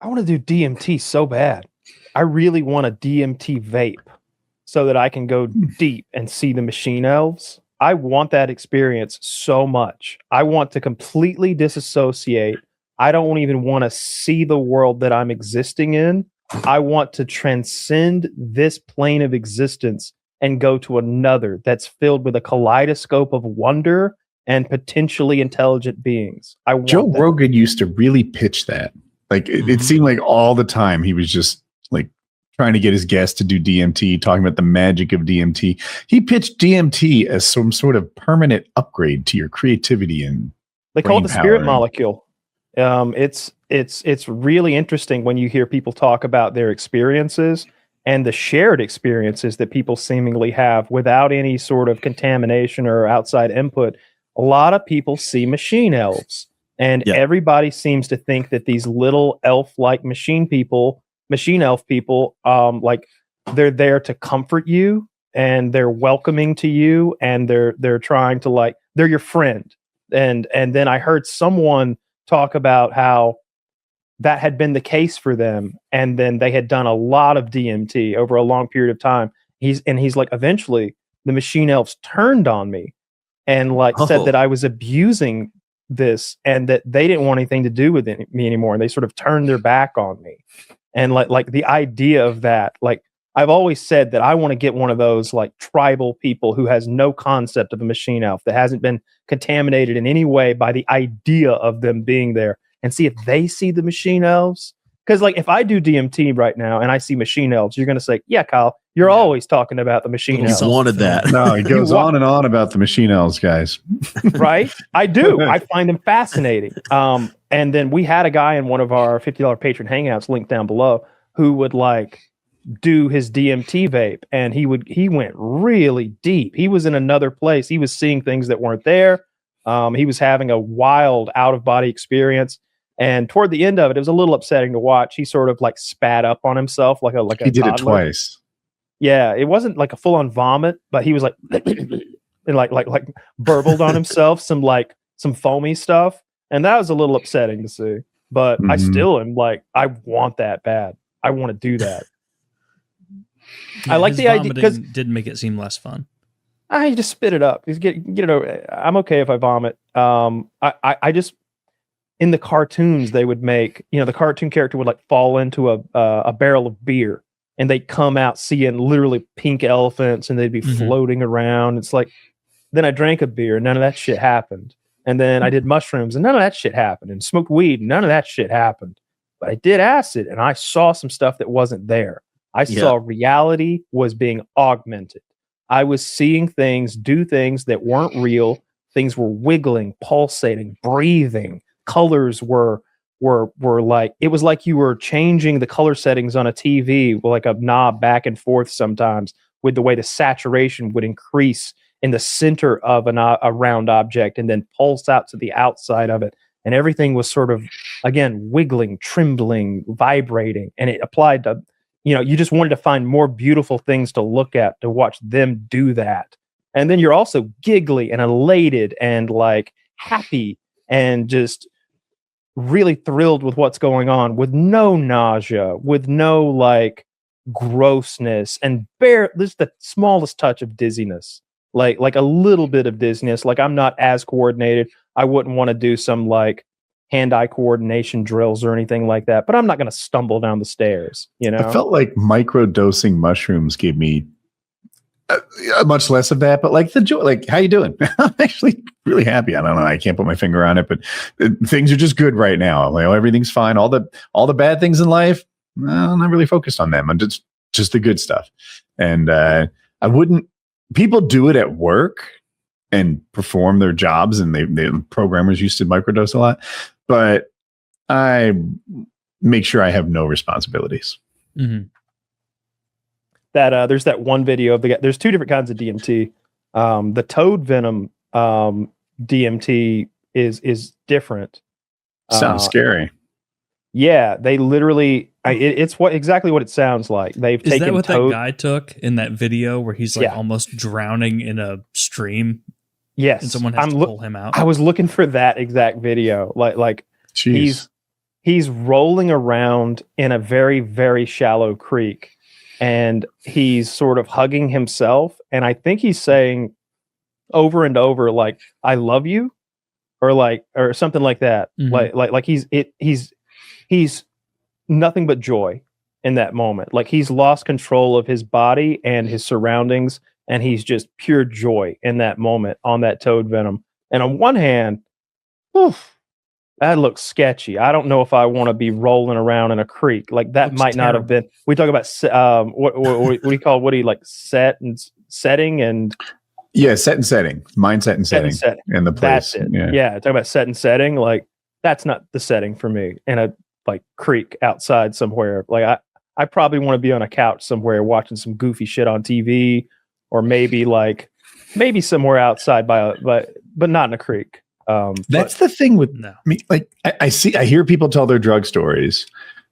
I want to do DMT so bad. I really want a DMT vape so that I can go deep and see the machine elves. I want that experience so much. I want to completely disassociate. I don't even want to see the world that I'm existing in. I want to transcend this plane of existence and go to another that's filled with a kaleidoscope of wonder and potentially intelligent beings. Joe Rogan used to really pitch that. Like it seemed like all the time he was just like trying to get his guests to do DMT, talking about the magic of DMT. He pitched DMT as some sort of permanent upgrade to your creativity and they call it the spirit molecule. It's really interesting when you hear people talk about their experiences and the shared experiences that people seemingly have without any sort of contamination or outside input. A lot of people see machine elves, and everybody seems to think that these little elf-like machine elf people, like they're there to comfort you and they're welcoming to you and they're trying to like, they're your friend. And then I heard someone talk about how that had been the case for them. And then they had done a lot of DMT over a long period of time. He's like, eventually the machine elves turned on me and like said that I was abusing this and that they didn't want anything to do with me anymore. And they sort of turned their back on me. And like the idea of that, like I've always said that I want to get one of those like tribal people who has no concept of a machine elf, that hasn't been contaminated in any way by the idea of them being there, and see if they see the machine elves. Because like if I do DMT right now and I see machine elves, you're going to say, yeah, Kyle, you're always talking about the machine elves. He's wanted that. No, he goes on and on about the machine elves, guys. Right? I do. I find them fascinating. And then we had a guy in one of our $50 patron hangouts linked down below who would like do his DMT vape, and he went really deep. He was in another place. He was seeing things that weren't there. He was having a wild out of body experience. And toward the end of it was a little upsetting to watch. He sort of like spat up on himself like a he did toddler. It twice. Yeah, it wasn't like a full on vomit, but he was like and like burbled on himself some foamy stuff, and that was a little upsetting to see. But I still am like, I want that bad. I want to do that. Yeah, I like the idea because didn't make it seem less fun. I just spit it up. Just get it over. I'm okay if I vomit. I just in the cartoons they would make, the cartoon character would like fall into a barrel of beer and they'd come out seeing literally pink elephants and they'd be floating around. It's like, then I drank a beer, none of that shit happened. And then I did mushrooms and none of that shit happened, and smoked weed, none of that shit happened. But I did acid and I saw some stuff that wasn't there. I saw reality was being augmented. I was seeing things, do things that weren't real. Things were wiggling, pulsating, breathing. Colors were like, it was like you were changing the color settings on a TV with like a knob back and forth sometimes with the way the saturation would increase in the center of a round object and then pulse out to the outside of it. And everything was sort of, again, wiggling, trembling, vibrating. And it applied to, you just wanted to find more beautiful things to look at, to watch them do that. And then you're also giggly and elated and like happy and just really thrilled with what's going on, with no nausea, with no like grossness, and just the smallest touch of dizziness, like a little bit of dizziness. Like I'm not as coordinated. I wouldn't want to do some like hand-eye coordination drills or anything like that, but I'm not going to stumble down the stairs. I felt like micro-dosing mushrooms gave me much less of that, but like the joy, like, how you doing? I'm actually really happy. I don't know. I can't put my finger on it, but things are just good right now. Like, everything's fine. All the bad things in life, I'm not really focused on them. I'm just the good stuff. And people do it at work and perform their jobs, and they programmers used to microdose a lot, but I make sure I have no responsibilities. Mm-hmm. There's that one video of the guy. There's two different kinds of DMT. The toad venom DMT is different. Sounds scary. Yeah, they literally. It's exactly what it sounds like. They've taken. Is that what that guy took in that video where he's like almost drowning in a stream? Yes, and someone has to pull him out. I was looking for that exact video. Like Jeez. he's rolling around in a very, very shallow creek, and he's sort of hugging himself. And I think he's saying over and over, like, I love you, or something like that. Like he's nothing but joy in that moment. Like he's lost control of his body and his surroundings, and he's just pure joy in that moment on that toad venom. And on one hand, that looks sketchy. I don't know if I want to be rolling around in a creek. Like that might not have been. We talk about what do you call Woody, like setting and set and setting, mindset and setting, and the place. That's it. Yeah, talk about set and setting. Like that's not the setting for me in a like creek outside somewhere. Like I probably want to be on a couch somewhere watching some goofy shit on TV, or maybe somewhere outside but not in a creek. That's the thing with me. Like I hear people tell their drug stories,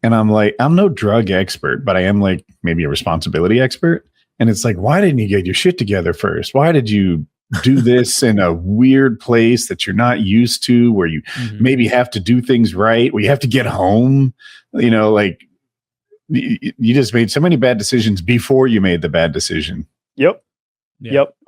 and I'm like, I'm no drug expert, but I am like maybe a responsibility expert. And it's like, why didn't you get your shit together first? Why did you do this in a weird place that you're not used to, where you maybe have to do things right, where you have to get home? You know, like you just made so many bad decisions before you made the bad decision. Yep.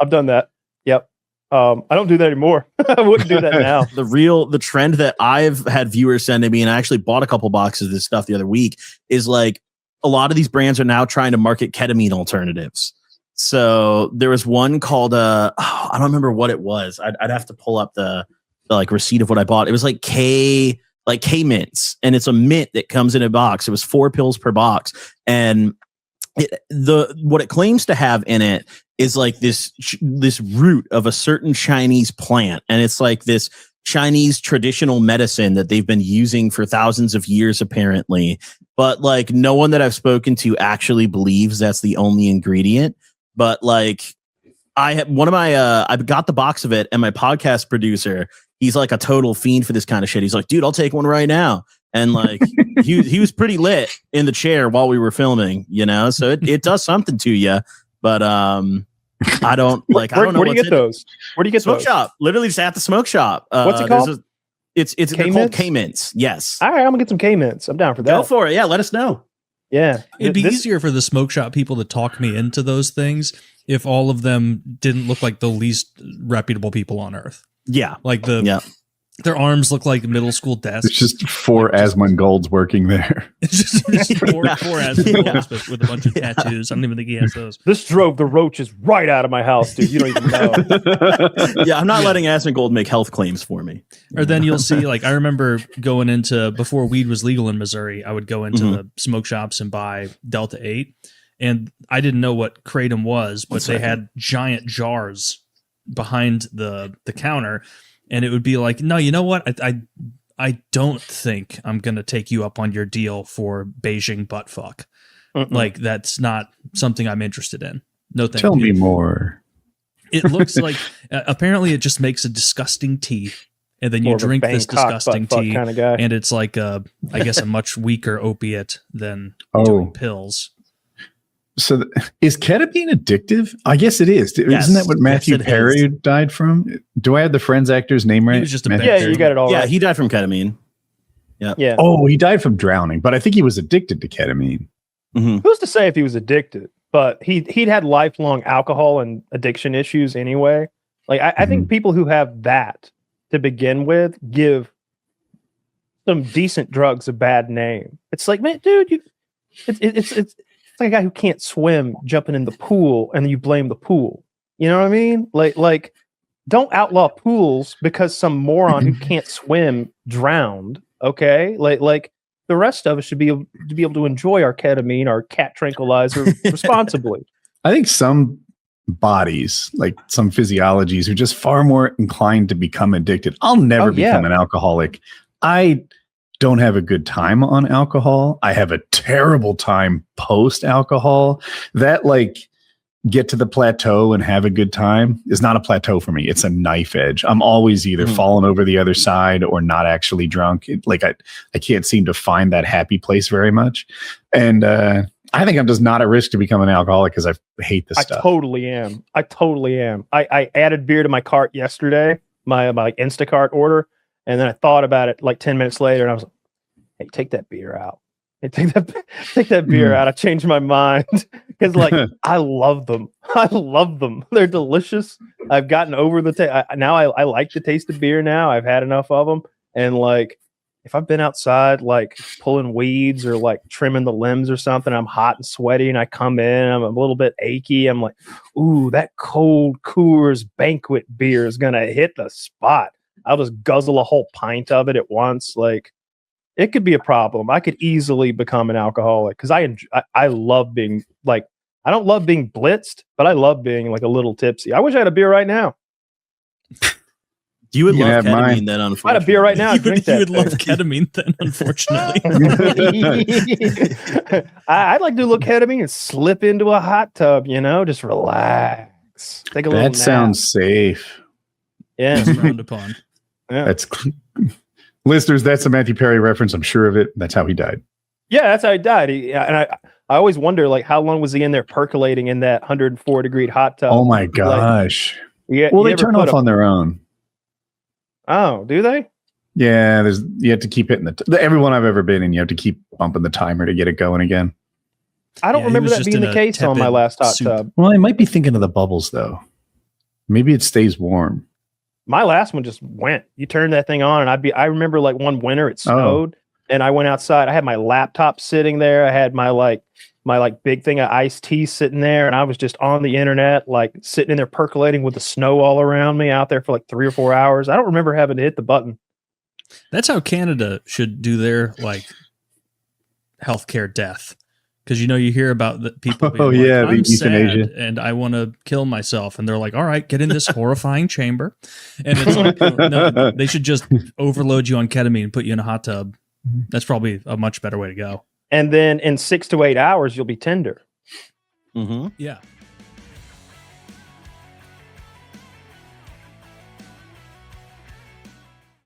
I've done that. Yep. I don't do that anymore. I wouldn't do that now. The trend that I've had viewers sending me, and I actually bought a couple boxes of this stuff the other week, is like a lot of these brands are now trying to market ketamine alternatives. So there was one called I don't remember what it was. I'd have to pull up the like receipt of what I bought. It was like K mints, and it's a mint that comes in a box. It was 4 pills per box, and what it claims to have in it is like this root of a certain Chinese plant, and it's like this Chinese traditional medicine that they've been using for thousands of years, apparently. But like no one that I've spoken to actually believes that's the only ingredient. But like I got the box of it, and my podcast producer, he's like a total fiend for this kind of shit. He's like, dude, I'll take one right now. And like he was pretty lit in the chair while we were filming, you know. So it does something to you. But I don't like. I don't know. Where do you get those? Where do you get smoke those? shop? Literally just at the smoke shop. What's it called? It's they're called K-mints. Yes. All right, I'm gonna get some K-mints. I'm down for that. Go for it. Yeah, let us know. Yeah, it'd be easier for the smoke shop people to talk me into those things if all of them didn't look like the least reputable people on earth. Yeah, like their arms look like middle school desks. It's just 4 Asmongold's working there. It's just four Asmongold's with a bunch of tattoos. I don't even think he has those. This drove the roaches right out of my house, dude. You don't even know. Yeah, I'm not letting Asmongold make health claims for me. Or then you'll see, like, I remember going into, before weed was legal in Missouri, I would go into the smoke shops and buy Delta 8. And I didn't know what Kratom was, but they had giant jars behind the counter. And it would be like, no, you know what? I don't think I'm going to take you up on your deal for Beijing butt fuck. Like, that's not something I'm interested in. No, thank you. Tell me more. It looks like, apparently it just makes a disgusting tea. And then you drink this disgusting tea. Kind of guy. And it's like, I guess, a much weaker opiate than doing pills. So is ketamine addictive? I guess it is. Yes. Isn't that what Matthew Perry died from? Do I have the Friends actor's name right? He was just a yeah, you got it all right. Yeah, he died from ketamine. Yeah. Oh, he died from drowning, but I think he was addicted to ketamine. Who's to say if he was addicted? But he'd had lifelong alcohol and addiction issues anyway. Like I think people who have that to begin with give some decent drugs a bad name. It's like, man, dude, it's like a guy who can't swim jumping in the pool, and you blame the pool. You know what I mean? Like, don't outlaw pools because some moron who can't swim drowned. Okay, like the rest of us should be able to enjoy our ketamine, our cat tranquilizer responsibly. I think some bodies, like some physiologies, are just far more inclined to become addicted. I'll never become an alcoholic. I don't have a good time on alcohol. I have a terrible time post alcohol. That like get to the plateau and have a good time is not a plateau for me. It's a knife edge. I'm always either falling over the other side or not actually drunk. I can't seem to find that happy place very much. And I think I'm just not at risk to become an alcoholic because I hate this stuff. I totally am. I added beer to my cart yesterday, my Instacart order. And then I thought about it like 10 minutes later, and I was like, hey, take that beer out. Hey, take that beer out. I changed my mind because like I love them. I love them. They're delicious. I've gotten over the taste. Now I like the taste of beer. Now I've had enough of them, and like if I've been outside like pulling weeds or like trimming the limbs or something, I'm hot and sweaty, and I come in, I'm a little bit achy. I'm like, ooh, that cold Coors Banquet beer is gonna hit the spot. I'll just guzzle a whole pint of it at once. Like, it could be a problem. I could easily become an alcoholic because I love being like, I don't love being blitzed, but I love being like a little tipsy. I wish I had a beer right now. You would You love can have ketamine mine. then, If I unfortunately. had a beer right now, I'd drink You that would love thing. ketamine then, unfortunately. I'd like to do a little ketamine and slip into a hot tub, just relax. Take a little That nap. sounds safe. Yeah. Frowned upon. Yeah. That's listeners. That's a Matthew Perry reference. I'm sure of it. That's how he died. Yeah, that's how he died. And I always wonder, like, how long was he in there percolating in that 104-degree hot tub? Oh my gosh. Yeah. Well, they turn off on their own. Oh, do they? Yeah, you have to keep hitting everyone I've ever been in. You have to keep bumping the timer to get it going again. I don't Yeah, he remember was that just being in the a case on my tepid last hot soup. tub. Well, I might be thinking of the bubbles though. Maybe it stays warm. My last one just went. You turn that thing on, and I remember like one winter it snowed, and I went outside. I had my laptop sitting there. I had my big thing of iced tea sitting there, and I was just on the internet, like sitting in there percolating with the snow all around me out there for like 3 or 4 hours. I don't remember having to hit the button. That's how Canada should do their like healthcare death. Because you hear about the people being the I'm euthanasia. sad and I want to kill myself, and they're like, all right, get in this horrifying chamber. And it's like, no, they should just overload you on ketamine and put you in a hot tub. That's probably a much better way to go. And then in 6 to 8 hours, you'll be tender. Mm-hmm. Yeah.